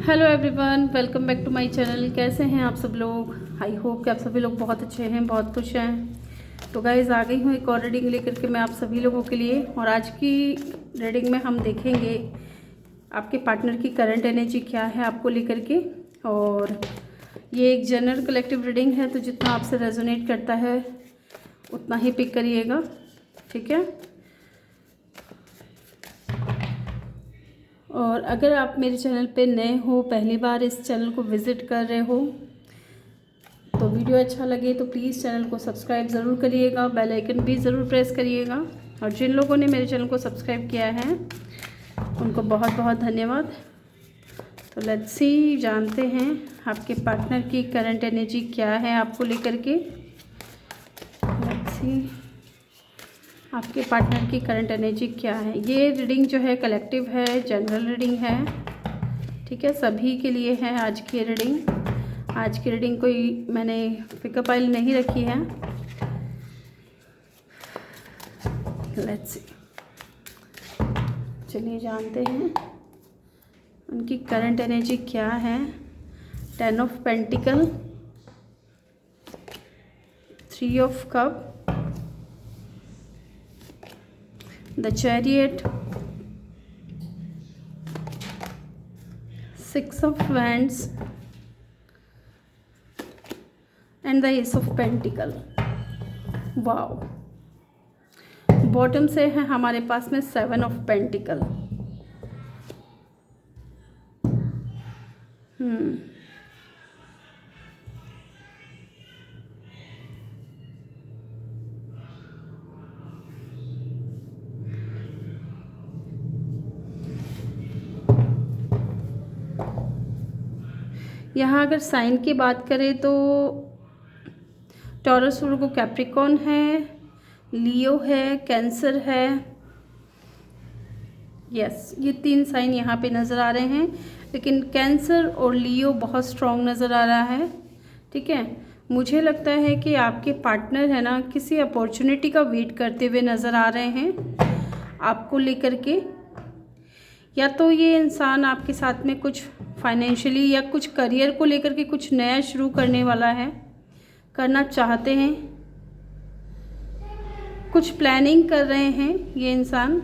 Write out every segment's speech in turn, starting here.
Hello everyone, welcome back to my channel. कैसे हैं आप सब लोग? आई होप कि आप सभी लोग बहुत अच्छे हैं, बहुत खुश हैं। तो गाइज़, आ गई हूँ एक और रीडिंग लेकर के मैं आप सभी लोगों के लिए। और आज की रीडिंग में हम देखेंगे आपके पार्टनर की करंट एनर्जी क्या है आपको लेकर के। और ये एक जनरल कलेक्टिव रीडिंग है, तो जितना आपसे रेजोनेट करता है उतना ही पिक करिएगा, ठीक है। और अगर आप मेरे चैनल पे नए हो, पहली बार इस चैनल को विज़िट कर रहे हो, तो वीडियो अच्छा लगे तो प्लीज़ चैनल को सब्सक्राइब ज़रूर करिएगा, बेल आइकन भी ज़रूर प्रेस करिएगा। और जिन लोगों ने मेरे चैनल को सब्सक्राइब किया है उनको बहुत बहुत धन्यवाद। तो लेट्स सी, जानते हैं आपके पार्टनर की करंट एनर्जी क्या है आपको लेकर के। लेट्स सी, आपके पार्टनर की करंट एनर्जी क्या है। ये रीडिंग जो है कलेक्टिव है, जनरल रीडिंग है, ठीक है, सभी के लिए है आज की रीडिंग। आज की रीडिंग कोई मैंने पिकअप आइल नहीं रखी है। लेट्स सी, चलिए जानते हैं उनकी करंट एनर्जी क्या है। 10 of pentacle, 3 of cup, the chariot, 6 of wands and the S of pentacle. Wow, bottom से है हमारे पास में 7 ऑफ पेंटिकल। यहाँ अगर साइन की बात करें तो टॉरस, वर्गो, कैप्रिकॉर्न है, लियो है, कैंसर है। यस, ये 3 साइन यहाँ पे नज़र आ रहे हैं, लेकिन कैंसर और लियो बहुत स्ट्रॉन्ग नज़र आ रहा है, ठीक है। मुझे लगता है कि आपके पार्टनर है ना, किसी अपॉर्चुनिटी का वेट करते हुए नज़र आ रहे हैं आपको लेकर के। या तो ये इंसान आपके साथ में कुछ फाइनेंशियली या कुछ करियर को लेकर के कुछ नया शुरू करने वाला है, करना चाहते हैं, कुछ प्लानिंग कर रहे हैं ये इंसान,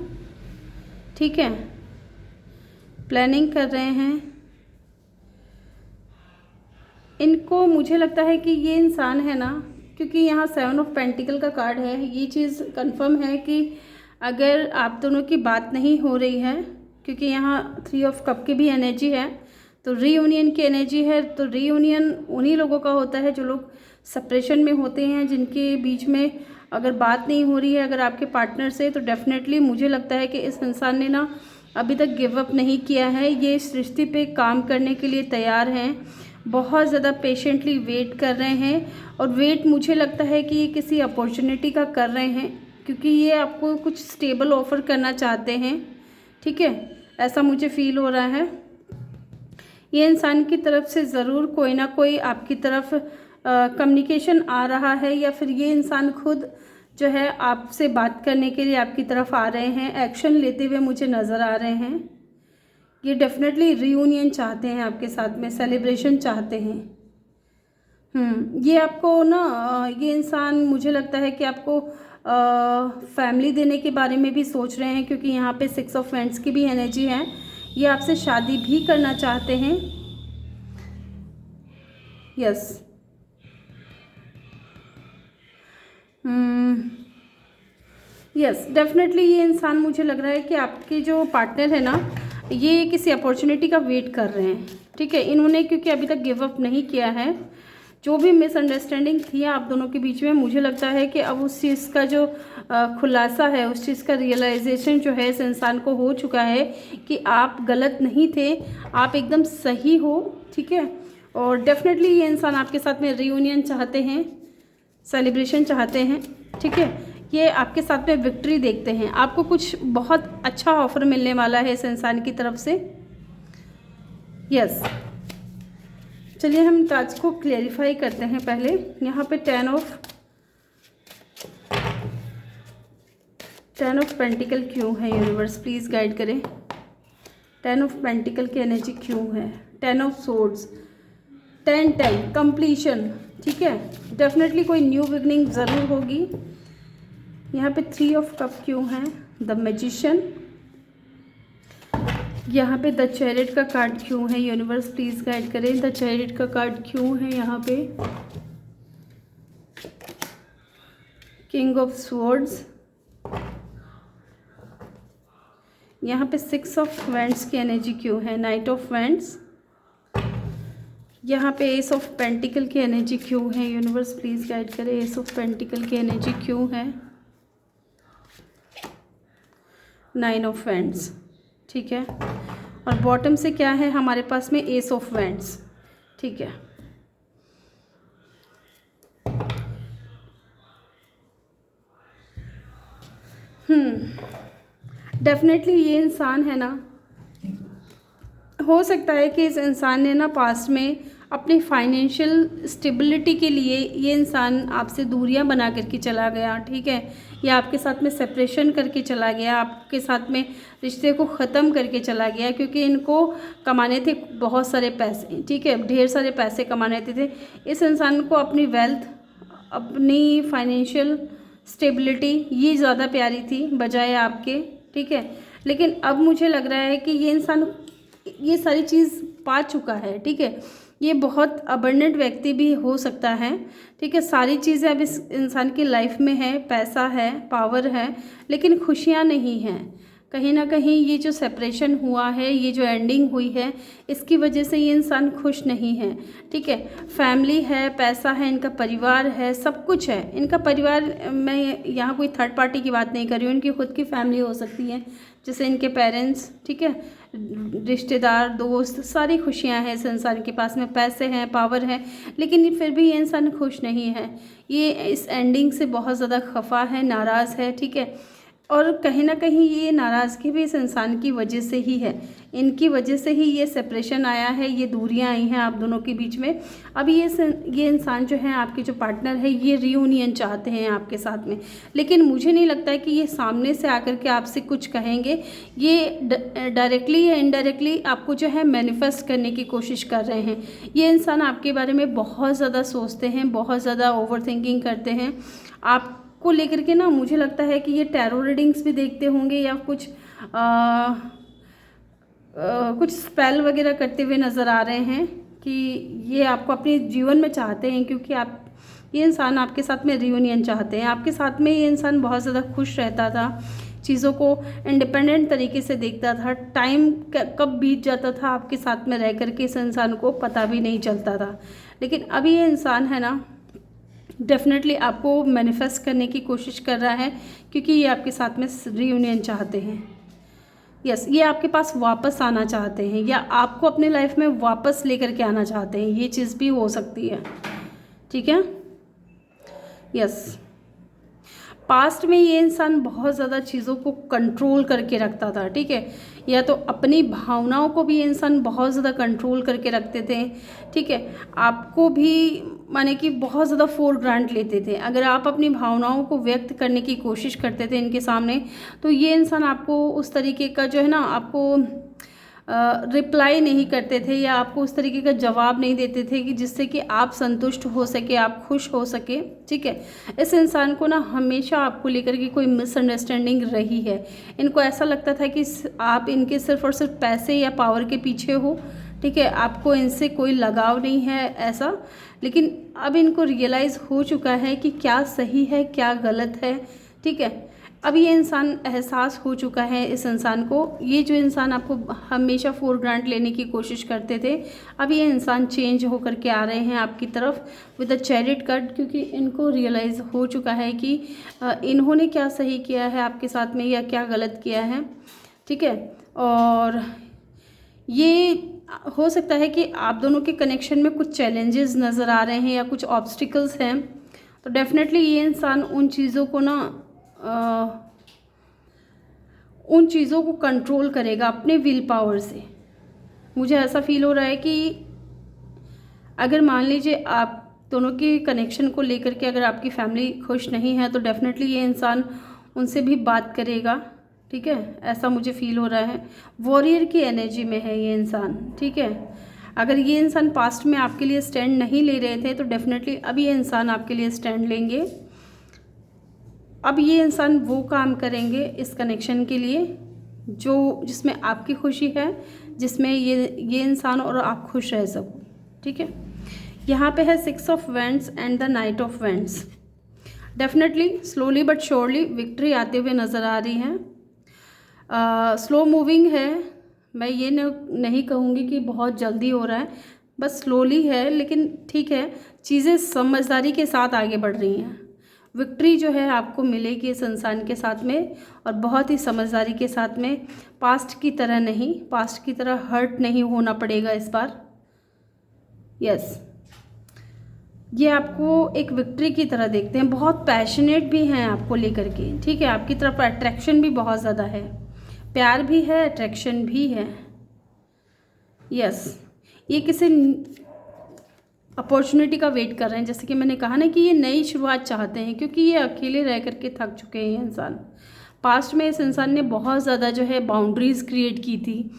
ठीक है, प्लानिंग कर रहे हैं। इनको मुझे लगता है कि ये इंसान है ना, क्योंकि यहाँ 7 ऑफ पेंटिकल का कार्ड है, ये चीज़ कंफर्म है कि अगर आप दोनों की बात नहीं हो रही है, क्योंकि यहाँ 3 ऑफ कप की भी एनर्जी है, तो रीयूनियन की एनर्जी है। तो रीयूनियन उन्हीं लोगों का होता है जो लोग सेपरेशन में होते हैं, जिनके बीच में अगर बात नहीं हो रही है अगर आपके पार्टनर से, तो डेफिनेटली मुझे लगता है कि इस इंसान ने ना अभी तक गिव अप नहीं किया है। ये इस रिश्ते पे काम करने के लिए तैयार हैं, बहुत ज़्यादा पेशेंटली वेट कर रहे हैं। और वेट मुझे लगता है कि ये किसी अपॉर्चुनिटी का कर रहे हैं, क्योंकि ये आपको कुछ स्टेबल ऑफ़र करना चाहते हैं, ठीक है, ऐसा मुझे फील हो रहा है। ये इंसान की तरफ से ज़रूर कोई ना कोई आपकी तरफ कम्युनिकेशन आ रहा है, या फिर ये इंसान खुद जो है आपसे बात करने के लिए आपकी तरफ आ रहे हैं, एक्शन लेते हुए मुझे नज़र आ रहे हैं। ये डेफिनेटली रियूनियन चाहते हैं आपके साथ में, सेलिब्रेशन चाहते हैं। ये आपको ना ये इंसान मुझे लगता है कि आपको फैमिली देने के बारे में भी सोच रहे हैं, क्योंकि यहाँ पे 6 ऑफ wands की भी एनर्जी है। ये आपसे शादी भी करना चाहते हैं। यस, यस, डेफिनेटली ये इंसान मुझे लग रहा है कि आपके जो पार्टनर है ना, ये किसी अपॉर्चुनिटी का वेट कर रहे हैं, ठीक है। इन्होंने क्योंकि अभी तक गिव अप नहीं किया है, जो भी मिसअंडरस्टैंडिंग थी आप दोनों के बीच में, मुझे लगता है कि अब उस चीज़ का जो खुलासा है, उस चीज़ का रियलाइजेशन जो है इस इंसान को हो चुका है कि आप गलत नहीं थे, आप एकदम सही हो, ठीक है। और डेफिनेटली ये इंसान आपके साथ में रियूनियन चाहते हैं, सेलिब्रेशन चाहते हैं, ठीक है। ये आपके साथ में विक्ट्री देखते हैं, आपको कुछ बहुत अच्छा ऑफर मिलने वाला है इस इंसान की तरफ से। यस, चलिए हम कार्ड्स को क्लेरिफाई करते हैं पहले। यहाँ पे 10 ऑफ पेंटिकल क्यों है? यूनिवर्स प्लीज़ गाइड करें, 10 ऑफ पेंटिकल की एनर्जी क्यों है? 10 ऑफ सोर्ड्स, 10 कंप्लीशन, ठीक है, डेफिनेटली कोई न्यू बिगनिंग ज़रूर होगी। यहाँ पे 3 ऑफ कप क्यों है, द मैजिशियन, यहाँ पे द चैरियट का कार्ड क्यों है, यूनिवर्स प्लीज़ गाइड करें, द चैरियट का कार्ड क्यों है यहाँ पे, किंग ऑफ स्वॉर्ड्स, यहाँ पे 6 ऑफ वैंड्स की एनर्जी क्यों है, नाइट ऑफ वैंड्स, यहाँ पे एस ऑफ पेंटिकल की एनर्जी क्यों है, यूनिवर्स प्लीज़ गाइड करें, एस ऑफ पेंटिकल की एनर्जी क्यों है, 9 ऑफ वैंड्स, ठीक है, और बॉटम से क्या है हमारे पास में, एस ऑफ वैंड्स, ठीक है। डेफिनेटली ये इंसान है ना, हो सकता है कि इस इंसान ने ना पास्ट में अपनी फाइनेंशियल स्टेबिलिटी के लिए ये इंसान आपसे दूरियां बना करके चला गया, ठीक है, या आपके साथ में सेपरेशन करके चला गया, आपके साथ में रिश्ते को ख़त्म करके चला गया, क्योंकि इनको कमाने थे बहुत सारे पैसे, ठीक है, ढेर सारे पैसे कमाने थे। इस इंसान को अपनी वेल्थ, अपनी फाइनेंशियल स्टेबिलिटी ये ज़्यादा प्यारी थी बजाय आपके, ठीक है। लेकिन अब मुझे लग रहा है कि ये इंसान ये सारी चीज़ पा चुका है, ठीक है, ये बहुत अबंडेंट व्यक्ति भी हो सकता है, ठीक है, सारी चीज़ें अब इस इंसान की लाइफ में है, पैसा है, पावर है, लेकिन खुशियाँ नहीं हैं। कहीं ना कहीं ये जो सेपरेशन हुआ है, ये जो एंडिंग हुई है, इसकी वजह से ये इंसान खुश नहीं है, ठीक है। फैमिली है, पैसा है, इनका परिवार है, सब कुछ है इनका परिवार। मैं यहाँ कोई थर्ड पार्टी की बात नहीं कर रही हूँ, इनकी खुद की फैमिली हो सकती है, जैसे इनके पेरेंट्स, ठीक है, रिश्तेदार, दोस्त, सारी खुशियाँ हैं इस इंसान के पास में, पैसे हैं, पावर है, लेकिन फिर भी ये इंसान खुश नहीं है। ये इस एंडिंग से बहुत ज़्यादा खफा है, नाराज़ है, ठीक है, और कहीं ना कहीं ये नाराज़गी भी इस इंसान की वजह से ही है, इनकी वजह से ही ये सेपरेशन आया है, ये दूरियां आई हैं आप दोनों के बीच में। अब ये इंसान जो है, आपके जो पार्टनर है, ये रियूनियन चाहते हैं आपके साथ में, लेकिन मुझे नहीं लगता है कि ये सामने से आकर के आपसे कुछ कहेंगे। ये डायरेक्टली या इनडायरेक्टली आपको जो है मैनिफेस्ट करने की कोशिश कर रहे हैं। ये इंसान आपके बारे में बहुत ज़्यादा सोचते हैं, बहुत ज़्यादा ओवर थिंकिंग करते हैं को लेकर के ना। मुझे लगता है कि ये टैरो रीडिंग्स भी देखते होंगे या कुछ कुछ स्पेल वगैरह करते हुए नज़र आ रहे हैं कि ये आपको अपने जीवन में चाहते हैं, क्योंकि ये इंसान आपके साथ में रियूनियन चाहते हैं। आपके साथ में ये इंसान बहुत ज़्यादा खुश रहता था, चीज़ों को इंडिपेंडेंट तरीके से देखता था, टाइम कब बीत जाता था आपके साथ में रह कर के इस इंसान को पता भी नहीं चलता था। लेकिन अभी ये इंसान है ना, डेफिनेटली आपको मैनिफेस्ट करने की कोशिश कर रहा है, क्योंकि ये आपके साथ में रियूनियन चाहते हैं। यस, ये आपके पास वापस आना चाहते हैं, या आपको अपने लाइफ में वापस लेकर के आना चाहते हैं, ये चीज़ भी हो सकती है, ठीक है। यस, पास्ट में ये इंसान बहुत ज़्यादा चीज़ों को कंट्रोल करके रखता था, ठीक है, या तो अपनी भावनाओं को भी ये इंसान बहुत ज़्यादा कंट्रोल करके रखते थे, ठीक है, आपको भी माने कि बहुत ज़्यादा फोर ग्रांट लेते थे। अगर आप अपनी भावनाओं को व्यक्त करने की कोशिश करते थे इनके सामने, तो ये इंसान आपको उस तरीके का जो है ना, आपको रिप्लाई नहीं करते थे, या आपको उस तरीके का जवाब नहीं देते थे कि जिससे कि आप संतुष्ट हो सके, आप खुश हो सके, ठीक है। इस इंसान को ना हमेशा आपको लेकर के कोई मिसअंडरस्टैंडिंग रही है। इनको ऐसा लगता था कि आप इनके सिर्फ और सिर्फ पैसे या पावर के पीछे हो, ठीक है, आपको इनसे कोई लगाव नहीं है ऐसा। लेकिन अब इनको रियलाइज़ हो चुका है कि क्या सही है, क्या गलत है, ठीक है। अब ये इंसान एहसास हो चुका है इस इंसान को। ये जो इंसान आपको हमेशा फोर ग्रांट लेने की कोशिश करते थे, अब ये इंसान चेंज होकर के आ रहे हैं आपकी तरफ विद द चैरियट कार्ड, क्योंकि इनको रियलाइज़ हो चुका है कि इन्होंने क्या सही किया है आपके साथ में या क्या गलत किया है, ठीक है। और ये हो सकता है कि आप दोनों के कनेक्शन में कुछ चैलेंजेस नज़र आ रहे हैं या कुछ ऑब्स्टिकल्स हैं, तो डेफिनेटली ये इंसान उन चीज़ों को ना उन चीज़ों को कंट्रोल करेगा अपने विल पावर से। मुझे ऐसा फील हो रहा है कि अगर मान लीजिए आप दोनों के कनेक्शन को लेकर के अगर आपकी फैमिली खुश नहीं है, तो डेफिनेटली ये इंसान उनसे भी बात करेगा, ठीक है, ऐसा मुझे फील हो रहा है। वॉरियर की एनर्जी में है ये इंसान, ठीक है। अगर ये इंसान पास्ट में आपके लिए स्टैंड नहीं ले रहे थे तो डेफिनेटली अब ये इंसान आपके लिए स्टैंड लेंगे। अब ये इंसान वो काम करेंगे इस कनेक्शन के लिए जिसमें आपकी खुशी है, जिसमें ये इंसान और आप खुश रह सको। ठीक है, यहाँ पे है 6 of wands and the night of wands. Definitely slowly but surely victory आते हुए नज़र आ रही है। स्लो मूविंग है, मैं ये नहीं कहूँगी कि बहुत जल्दी हो रहा है, बस स्लोली है, लेकिन ठीक है, चीज़ें समझदारी के साथ आगे बढ़ रही हैं। विक्ट्री जो है आपको मिलेगी इस इंसान के साथ में, और बहुत ही समझदारी के साथ में। पास्ट की तरह नहीं, पास्ट की तरह हर्ट नहीं होना पड़ेगा इस बार। यस, ये आपको एक विक्ट्री की तरह देखते हैं, बहुत पैशनेट भी हैं आपको लेकर के। ठीक है, आपकी तरफ अट्रैक्शन भी बहुत ज़्यादा है, प्यार भी है, अट्रैक्शन भी है। यस, ये किसी अपॉर्चुनिटी का वेट कर रहे हैं, जैसे कि मैंने कहा ना कि ये नई शुरुआत चाहते हैं, क्योंकि ये अकेले रह करके थक चुके हैं। ये इंसान पास्ट में, इस इंसान ने बहुत ज़्यादा जो है बाउंड्रीज़ क्रिएट की थी,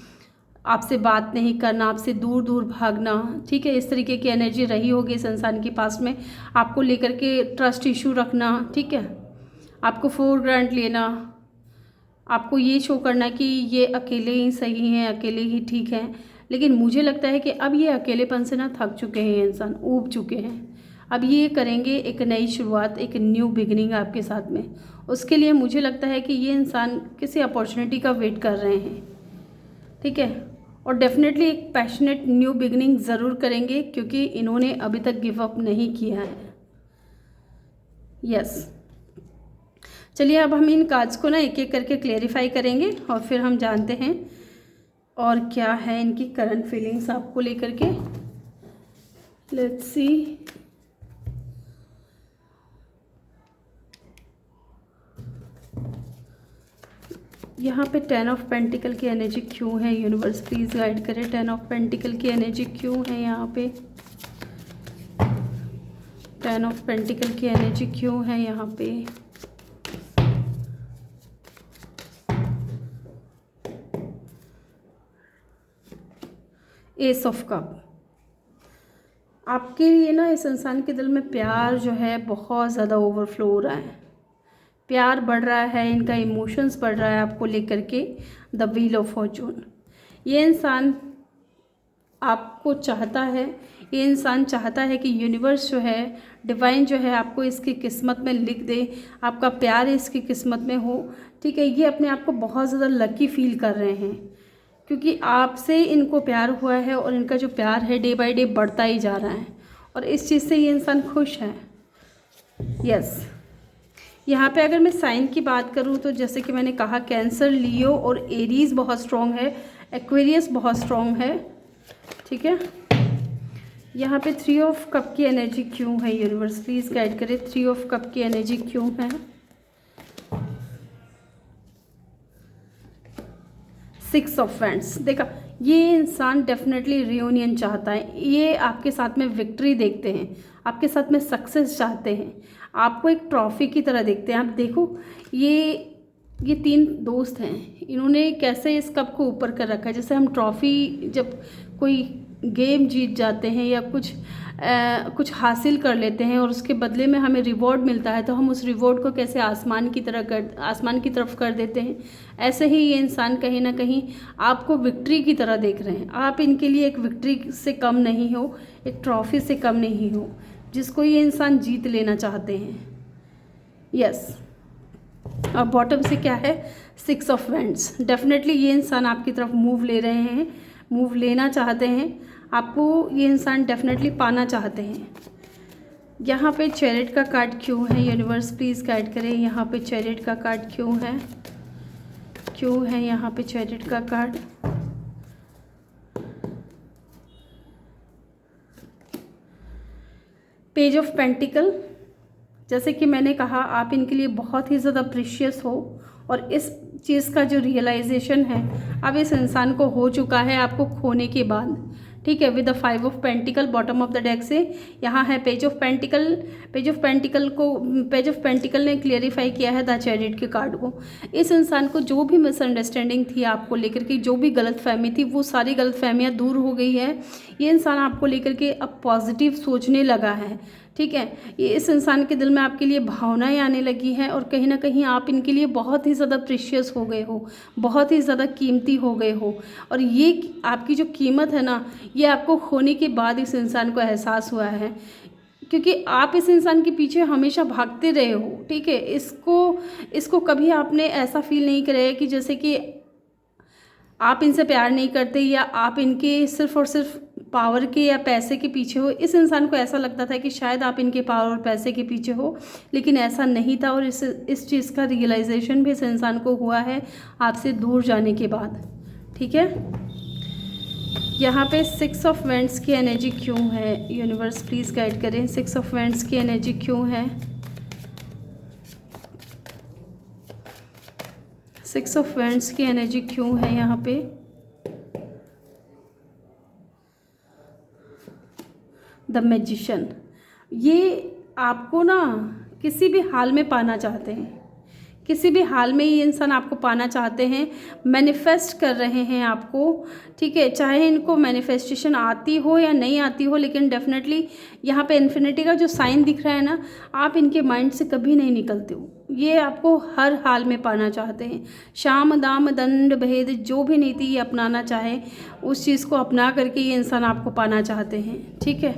आपसे बात नहीं करना, आपसे दूर दूर भागना। ठीक है, इस तरीके की एनर्जी रही होगी इस इंसान के पास में, आपको लेकर के ट्रस्ट इशू रखना। ठीक है, आपको फॉर ग्रांट लेना, आपको ये शो करना कि ये अकेले ही सही हैं, अकेले ही ठीक हैं। लेकिन मुझे लगता है कि अब ये अकेलेपन से ना थक चुके हैं, इंसान ऊब चुके हैं। अब ये करेंगे एक नई शुरुआत, एक न्यू बिगनिंग आपके साथ में। उसके लिए मुझे लगता है कि ये इंसान किसी अपॉर्चुनिटी का वेट कर रहे हैं। ठीक है, और डेफिनेटली एक पैशनेट न्यू बिगनिंग ज़रूर करेंगे, क्योंकि इन्होंने अभी तक गिव अप नहीं किया है। यस, चलिए अब हम इन कार्ड्स को ना एक एक करके क्लेरिफाई करेंगे, और फिर हम जानते हैं और क्या है इनकी करंट फीलिंग्स आपको लेकर के। Let's see. यहाँ पे 10 ऑफ पेंटिकल की एनर्जी क्यों है, यूनिवर्स प्लीज़ गाइड करें। 10 ऑफ पेंटिकल की एनर्जी क्यों है यहाँ पे, 10 ऑफ पेंटिकल की एनर्जी क्यों है यहाँ पे। एस ऑफ कप, आपके लिए ना इस इंसान के दिल में प्यार जो है बहुत ज़्यादा ओवरफ्लो हो रहा है, प्यार बढ़ रहा है, इनका इमोशंस बढ़ रहा है आपको लेकर के। द व्हील ऑफ फॉर्चून, ये इंसान आपको चाहता है, ये इंसान चाहता है कि यूनिवर्स जो है, डिवाइन जो है, आपको इसकी किस्मत में लिख दे, आपका प्यार इसकी किस्मत में हो। ठीक है, ये अपने आप को बहुत ज़्यादा लकी फील कर रहे हैं, क्योंकि आपसे इनको प्यार हुआ है, और इनका जो प्यार है डे बाय डे बढ़ता ही जा रहा है, और इस चीज़ से ये इंसान खुश है। यस, यहाँ पे अगर मैं साइन की बात करूँ तो जैसे कि मैंने कहा, कैंसर, लियो और एरीज़ बहुत स्ट्रॉन्ग है, एक्वेरियस बहुत स्ट्रॉन्ग है। ठीक है, यहाँ पे 3 ऑफ कप की एनर्जी क्यों है, यूनिवर्स प्लीज़ गाइड करें। 3 ऑफ कप की एनर्जी क्यों है। 6 ऑफ वैंड्स, देखा, ये इंसान डेफिनेटली रियूनियन चाहता है, ये आपके साथ में विक्ट्री देखते हैं, आपके साथ में सक्सेस चाहते हैं, आपको एक ट्रॉफी की तरह देखते हैं। आप देखो, ये 3 दोस्त हैं, इन्होंने कैसे इस कप को ऊपर कर रखा है। जैसे हम ट्रॉफ़ी, जब कोई गेम जीत जाते हैं या कुछ हासिल कर लेते हैं और उसके बदले में हमें रिवॉर्ड मिलता है, तो हम उस रिवॉर्ड को कैसे आसमान की तरफ कर देते हैं। ऐसे ही ये इंसान कहीं ना कहीं आपको विक्ट्री की तरह देख रहे हैं। आप इनके लिए एक विक्ट्री से कम नहीं हो, एक ट्रॉफी से कम नहीं हो, जिसको ये इंसान जीत लेना चाहते हैं। यस, और बॉटम से क्या है, 6 ऑफ वैंड्स। डेफिनेटली ये इंसान आपकी तरफ मूव ले रहे हैं, मूव लेना चाहते हैं, आपको ये इंसान डेफिनेटली पाना चाहते हैं। यहाँ पे चैरिट का कार्ड क्यों है, यूनिवर्स प्लीज़ गाइड करें। यहाँ पे चैरिट का कार्ड क्यों है यहाँ पे चैरिट का कार्ड। पेज ऑफ पेंटिकल, जैसे कि मैंने कहा, आप इनके लिए बहुत ही ज़्यादा प्रीशियस हो, और इस चीज़ का जो रियलाइजेशन है अब इस इंसान को हो चुका है आपको खोने के बाद। ठीक है, with the 5 of pentacle bottom of the deck से। यहाँ है page of pentacle. Page of pentacle ने क्लियरिफाई किया है द चैरियट के कार्ड को। इस इंसान को जो भी मिसअंडरस्टैंडिंग थी आपको लेकर के, जो भी गलतफहमी थी, वो सारी गलतफहमियाँ दूर हो गई है। ये इंसान आपको लेकर के अब पॉजिटिव सोचने लगा है, ठीक है। ये इस इंसान के दिल में आपके लिए भावनाएं आने लगी हैं और कहीं ना कहीं आप इनके लिए बहुत ही ज़्यादा प्रीशियस हो गए हो, बहुत ही ज़्यादा कीमती हो गए हो। और ये आपकी जो कीमत है ना, ये आपको खोने के बाद इस इंसान को एहसास हुआ है, क्योंकि आप इस इंसान के पीछे हमेशा भागते रहे हो, ठीक है। इसको कभी आपने ऐसा फील नहीं कराया कि जैसे कि आप इनसे प्यार नहीं करते या आप इनके सिर्फ़ और सिर्फ पावर के या पैसे के पीछे हो। इस इंसान को ऐसा लगता था कि शायद आप इनके पावर और पैसे के पीछे हो, लेकिन ऐसा नहीं था। और इस चीज़ का रियलाइजेशन भी इस इंसान को हुआ है आपसे दूर जाने के बाद, ठीक है। यहाँ पे 6 ऑफ वेंट्स की एनर्जी क्यों है, यूनिवर्स प्लीज़ गाइड करें। 6 ऑफ वेंट्स की एनर्जी क्यों है, 6 ऑफ वेंट्स की एनर्जी क्यों है यहाँ पे। द मैजिशियन, ये आपको ना किसी भी हाल में पाना चाहते हैं, किसी भी हाल में ये इंसान आपको पाना चाहते हैं, मैनिफेस्ट कर रहे हैं आपको, ठीक है। चाहे इनको मैनिफेस्टेशन आती हो या नहीं आती हो, लेकिन डेफिनेटली यहाँ पे इन्फिनिटी का जो साइन दिख रहा है ना, आप इनके माइंड से कभी नहीं निकलते हो। ये आपको हर हाल में पाना चाहते हैं। शाम दाम दंड भेद जो भी नीति ये अपनाना चाहे, उस चीज़ को अपना करके ये इंसान आपको पाना चाहते हैं, ठीक है।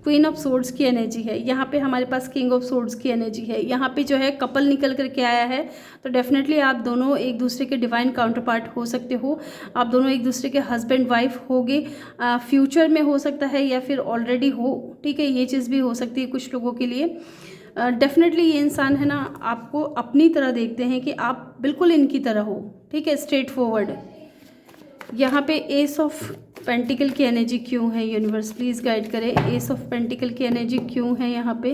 क्वीन ऑफ सोर्ड्स की एनर्जी है यहाँ पे, हमारे पास किंग ऑफ सोर्ड्स की एनर्जी है। यहाँ पे जो है कपल निकल करके आया है, तो डेफिनेटली आप दोनों एक दूसरे के डिवाइन काउंटर पार्ट हो सकते हो। आप दोनों एक दूसरे के हस्बैंड वाइफ होगे, फ्यूचर में हो सकता है या फिर ऑलरेडी हो, ठीक है। ये चीज़ भी हो सकती है कुछ लोगों के लिए। डेफिनेटली ये इंसान है ना, आपको अपनी तरह देखते हैं कि आप बिल्कुल इनकी तरह हो, ठीक है, स्ट्रेट फॉरवर्ड। यहाँ पे एस ऑफ पेंटिकल की एनर्जी क्यों है, यूनिवर्स प्लीज़ गाइड करें। एस ऑफ पेंटिकल की एनर्जी क्यों है यहाँ पे।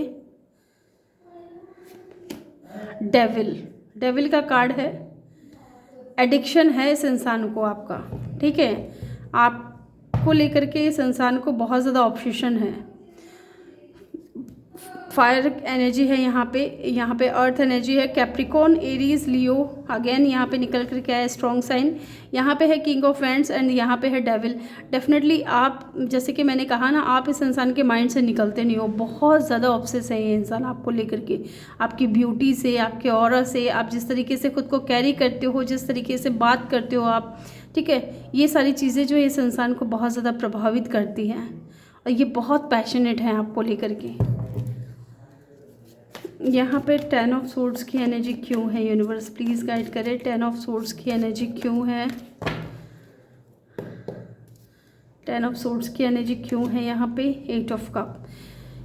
डेविल का कार्ड है। एडिक्शन है इस इंसान को आपका, ठीक है। आपको लेकर के इस इंसान को बहुत ज़्यादा ऑब्सेशन है। फायर एनर्जी है यहाँ पे अर्थ एनर्जी है। कैप्रिकॉर्न, एरीज, लियो, अगेन यहाँ पे निकल कर के आया स्ट्रॉन्ग साइन। यहाँ पे है किंग ऑफ वैंड्स एंड यहाँ पे है डेविल। डेफिनेटली आप, जैसे कि मैंने कहा ना, आप इस इंसान के माइंड से निकलते नहीं हो। बहुत ज़्यादा ऑब्सेस है ये इंसान आपको लेकर के, आपकी ब्यूटी से, आपके ऑरा से, आप जिस तरीके से खुद को कैरी करते हो, जिस तरीके से बात करते हो आप, ठीक है। ये सारी चीज़ें जो इस इंसान को बहुत ज़्यादा प्रभावित करती हैं और ये बहुत पैशनेट हैं आपको लेकर के। यहाँ पे 10 ऑफ सोर्ड्स की एनर्जी क्यों है, यूनिवर्स प्लीज़ गाइड करें। 10 ऑफ सोर्ड्स की एनर्जी क्यों है, 10 ऑफ सोर्ड्स की एनर्जी क्यों है यहाँ पे। 8 ऑफ कप,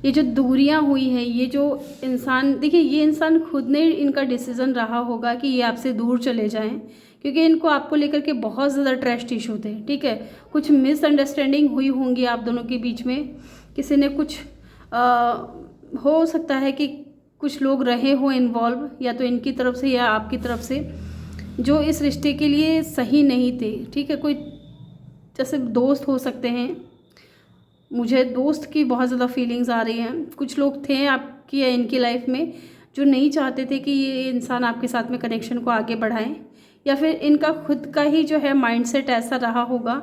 ये जो दूरियाँ हुई हैं, ये जो इंसान, देखिए ये इंसान खुद ने इनका डिसीज़न रहा होगा कि ये आपसे दूर चले जाएं, क्योंकि इनको आपको लेकर के बहुत ज़्यादा ट्रस्ट इशू थे, ठीक है। कुछ मिसअंडरस्टैंडिंग हुई होंगी आप दोनों के बीच में, किसी ने कुछ हो सकता है कि कुछ लोग रहे हो इन्वॉल्व, या तो इनकी तरफ से या आपकी तरफ से, जो इस रिश्ते के लिए सही नहीं थे, ठीक है। कोई जैसे दोस्त हो सकते हैं, मुझे दोस्त की बहुत ज़्यादा फीलिंग्स आ रही हैं। कुछ लोग थे आपकी या इनकी लाइफ में जो नहीं चाहते थे कि ये इंसान आपके साथ में कनेक्शन को आगे बढ़ाएं, या फिर इनका खुद का ही जो है माइंडसेट ऐसा रहा होगा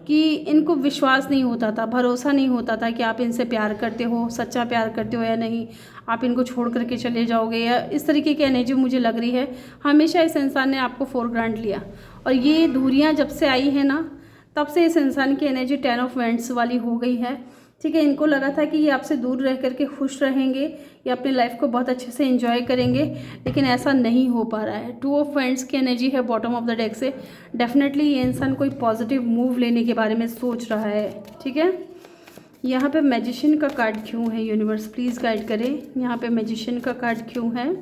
कि इनको विश्वास नहीं होता था, भरोसा नहीं होता था कि आप इनसे प्यार करते हो, सच्चा प्यार करते हो या नहीं, आप इनको छोड़ करके चले जाओगे, या इस तरीके की एनर्जी मुझे लग रही है। हमेशा इस इंसान ने आपको फॉर ग्रांट लिया, और ये दूरियां जब से आई है ना, तब से इस इंसान की एनर्जी 10 ऑफ वैंड्स वाली हो गई है, ठीक है। इनको लगा था कि ये आपसे दूर रह करके खुश रहेंगे, ये अपनी लाइफ को बहुत अच्छे से एंजॉय करेंगे, लेकिन ऐसा नहीं हो पा रहा है। 2 ऑफ वैंड्स की एनर्जी है बॉटम ऑफ द डेक से। डेफिनेटली ये इंसान कोई पॉजिटिव मूव लेने के बारे में सोच रहा है, ठीक है। यहाँ पे मैजिशियन का कार्ड क्यों है, यूनिवर्स प्लीज़ गाइड करें। यहाँ पे मैजिशियन का कार्ड क्यों है।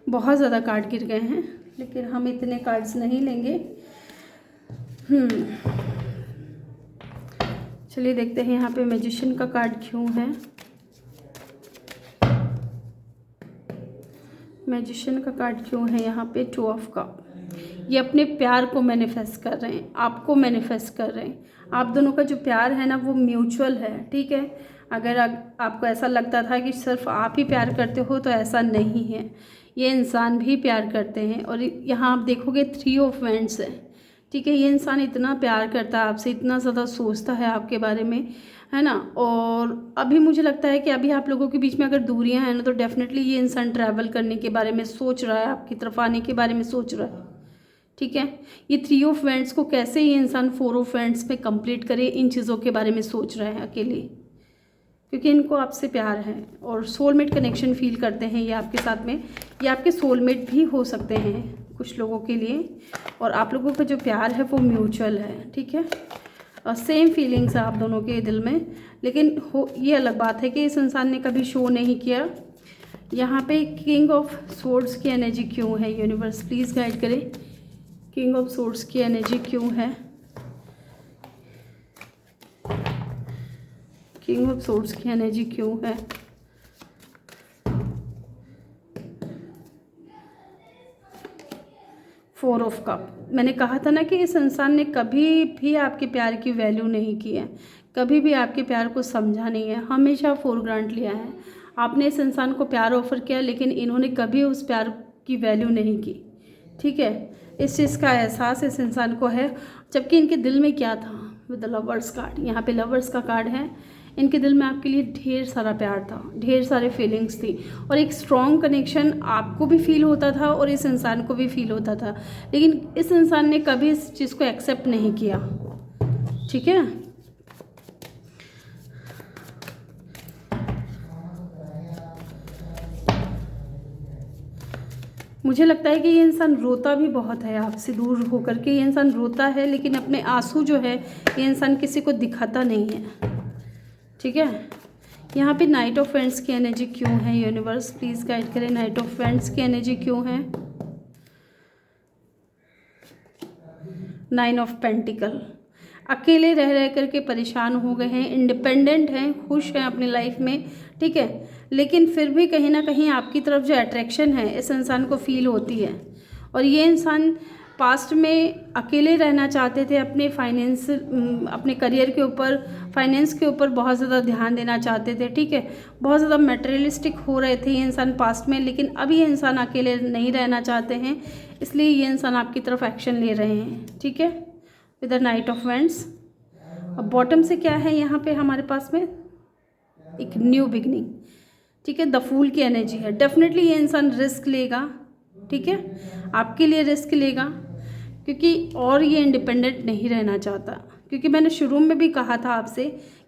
बहुत ज़्यादा कार्ड गिर गए हैं, लेकिन हम इतने कार्ड्स नहीं लेंगे। चलिए देखते हैं यहाँ पे मैजिशियन का कार्ड क्यों है। मैजिशियन का कार्ड क्यों है यहाँ पे। 2 ऑफ कप, ये अपने प्यार को मैनिफेस्ट कर रहे हैं, आपको मैनिफेस्ट कर रहे हैं। आप दोनों का जो प्यार है ना वो म्यूचुअल है, ठीक है। अगर आपको ऐसा लगता था कि सिर्फ आप ही प्यार करते हो तो ऐसा नहीं है, ये इंसान भी प्यार करते हैं। और यहाँ आप देखोगे 3 ऑफ वैंड्स है, ठीक है। ये इंसान इतना प्यार करता है आपसे, इतना ज़्यादा सोचता है आपके बारे में, है ना। और अभी मुझे लगता है कि अभी आप लोगों के बीच में अगर दूरियां हैं ना तो डेफिनेटली ये इंसान ट्रैवल करने के बारे में सोच रहा है, आपकी तरफ आने के बारे में सोच रहा है, ठीक है। ये 3 ऑफ वैंड्स को कैसे ये इंसान 4 ऑफ वैंड्स में कंप्लीट करे, इन चीज़ों के बारे में सोच रहा है अकेले, क्योंकि इनको आपसे प्यार है और सोलमेट कनेक्शन फील करते हैं ये आपके साथ में। ये आपके सोलमेट भी हो सकते हैं कुछ लोगों के लिए, और आप लोगों का जो प्यार है वो म्यूचुअल है, ठीक है। और सेम फीलिंग्स है आप दोनों के दिल में, लेकिन ये अलग बात है कि इस इंसान ने कभी शो नहीं किया। यहाँ पे किंग ऑफ सोर्ड्स की एनर्जी क्यों है, यूनिवर्स प्लीज़ गाइड करें। किंग ऑफ सोर्ड्स की एनर्जी क्यों है, किंग ऑफ सोर्ड्स की एनर्जी क्यों है। फोर ऑफ कप, मैंने कहा था ना कि इस इंसान ने कभी भी आपके प्यार की वैल्यू नहीं की है, कभी भी आपके प्यार को समझा नहीं है, हमेशा फोरग्रांट लिया है। आपने इस इंसान को प्यार ऑफर किया लेकिन इन्होंने कभी उस प्यार की वैल्यू नहीं की, ठीक है। इस चीज़ का एहसास इस इंसान को है, जबकि इनके दिल में क्या था विद द लवर्स कार्ड, यहाँ पे लवर्स का कार्ड है। इनके दिल में आपके लिए ढेर सारा प्यार था, ढेर सारे फीलिंग्स थी, और एक स्ट्रॉन्ग कनेक्शन आपको भी फील होता था और इस इंसान को भी फील होता था, लेकिन इस इंसान ने कभी इस चीज़ को एक्सेप्ट नहीं किया, ठीक है। मुझे लगता है कि ये इंसान रोता भी बहुत है आपसे दूर होकर के, ये इंसान रोता है लेकिन अपने आंसू जो है ये इंसान किसी को दिखाता नहीं है, ठीक है। यहाँ पे नाइट ऑफ वैंड्स की एनर्जी क्यों है, यूनिवर्स प्लीज़ गाइड करें। नाइट ऑफ वैंड्स की एनर्जी क्यों है। 9 ऑफ पेंटिकल, अकेले रह रह करके परेशान हो गए हैं, इंडिपेंडेंट हैं, खुश हैं अपनी लाइफ में, ठीक है, लेकिन फिर भी कहीं ना कहीं आपकी तरफ जो अट्रैक्शन है इस इंसान को फील होती है। और ये इंसान पास्ट में अकेले रहना चाहते थे, अपने फाइनेंस, अपने करियर के ऊपर, फाइनेंस के ऊपर बहुत ज़्यादा ध्यान देना चाहते थे, ठीक है। बहुत ज़्यादा मटेरियलिस्टिक हो रहे थे ये इंसान पास्ट में, लेकिन अभी ये इंसान अकेले नहीं रहना चाहते हैं, इसलिए ये इंसान आपकी तरफ एक्शन ले रहे हैं, ठीक है, with the night of wands. अब बॉटम से क्या है यहाँ पे हमारे पास में, एक न्यू बिगनिंग, ठीक है। द फूल की एनर्जी है, डेफिनेटली ये इंसान रिस्क लेगा, ठीक है, आपके लिए रिस्क लेगा, क्योंकि और ये इंडिपेंडेंट नहीं रहना चाहता। क्योंकि मैंने शुरू में भी कहा था आपसे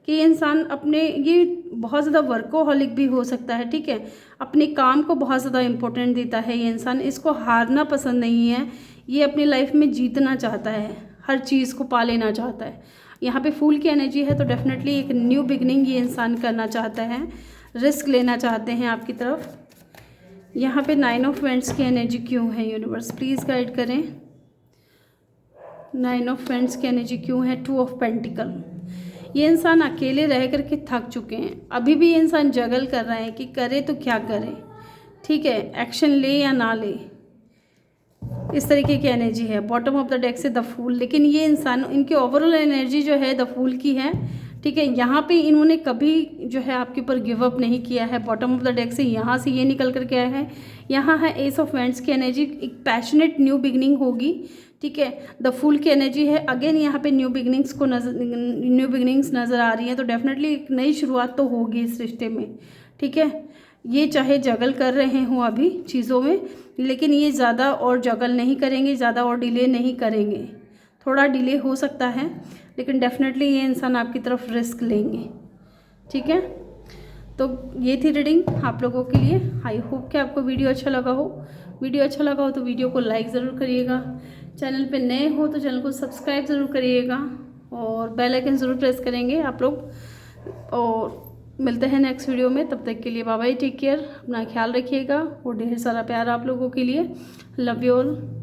कि ये इंसान अपने, ये बहुत ज़्यादा वर्कोहॉलिक भी हो सकता है, ठीक है, अपने काम को बहुत ज़्यादा इम्पोर्टेंट देता है ये इंसान, इसको हारना पसंद नहीं है, ये अपनी लाइफ में जीतना चाहता है, हर चीज़ को पा लेना चाहता है। यहाँ पे फूल की एनर्जी है तो डेफिनेटली एक न्यू बिगनिंग ये इंसान करना चाहता है, रिस्क लेना चाहते हैं आपकी तरफ। यहाँ पे 9 ऑफ वैंड्स की एनर्जी क्यों है, यूनिवर्स प्लीज़ गाइड करें। 9 ऑफ वैंड्स की एनर्जी क्यों है। 2 ऑफ पेंटिकल, ये इंसान अकेले रह करके थक चुके हैं, अभी भी ये इंसान जगल कर रहे हैं कि करे तो क्या करे, ठीक है, एक्शन ले या ना ले, इस तरीके की एनर्जी है। बॉटम ऑफ द डेक से द फूल, लेकिन ये इंसान, इनकी ओवरऑल एनर्जी जो है द फूल की है, ठीक है। यहाँ पे इन्होंने कभी जो है आपके ऊपर गिव अप नहीं किया है। बॉटम ऑफ द डेक से यहाँ से ये निकल कर के आया है, यहाँ है एस ऑफ वैंड्स की एनर्जी, एक पैशनेट न्यू बिगनिंग होगी, ठीक है। द फूल की एनर्जी है, अगेन यहाँ पे न्यू बिगनिंग्स नज़र आ रही हैं, तो डेफिनेटली एक नई शुरुआत तो होगी इस रिश्ते में, ठीक है। ये चाहे जगल कर रहे हों अभी चीज़ों में, लेकिन ये ज़्यादा और जगल नहीं करेंगे, ज़्यादा और डिले नहीं करेंगे, थोड़ा डिले हो सकता है लेकिन डेफिनेटली ये इंसान आपकी तरफ रिस्क लेंगे, ठीक है। तो ये थी रीडिंग आप लोगों के लिए। आई होप कि आपको वीडियो अच्छा लगा हो। वीडियो अच्छा लगा हो तो वीडियो को लाइक ज़रूर करिएगा, चैनल पे नए हो तो चैनल को सब्सक्राइब ज़रूर करिएगा और बेल आइकन ज़रूर प्रेस करेंगे आप लोग। और मिलते हैं नेक्स्ट वीडियो में, तब तक के लिए बाय बाय, टेक केयर, अपना ख्याल रखिएगा और ढेर सारा प्यार आप लोगों के लिए। Love you all.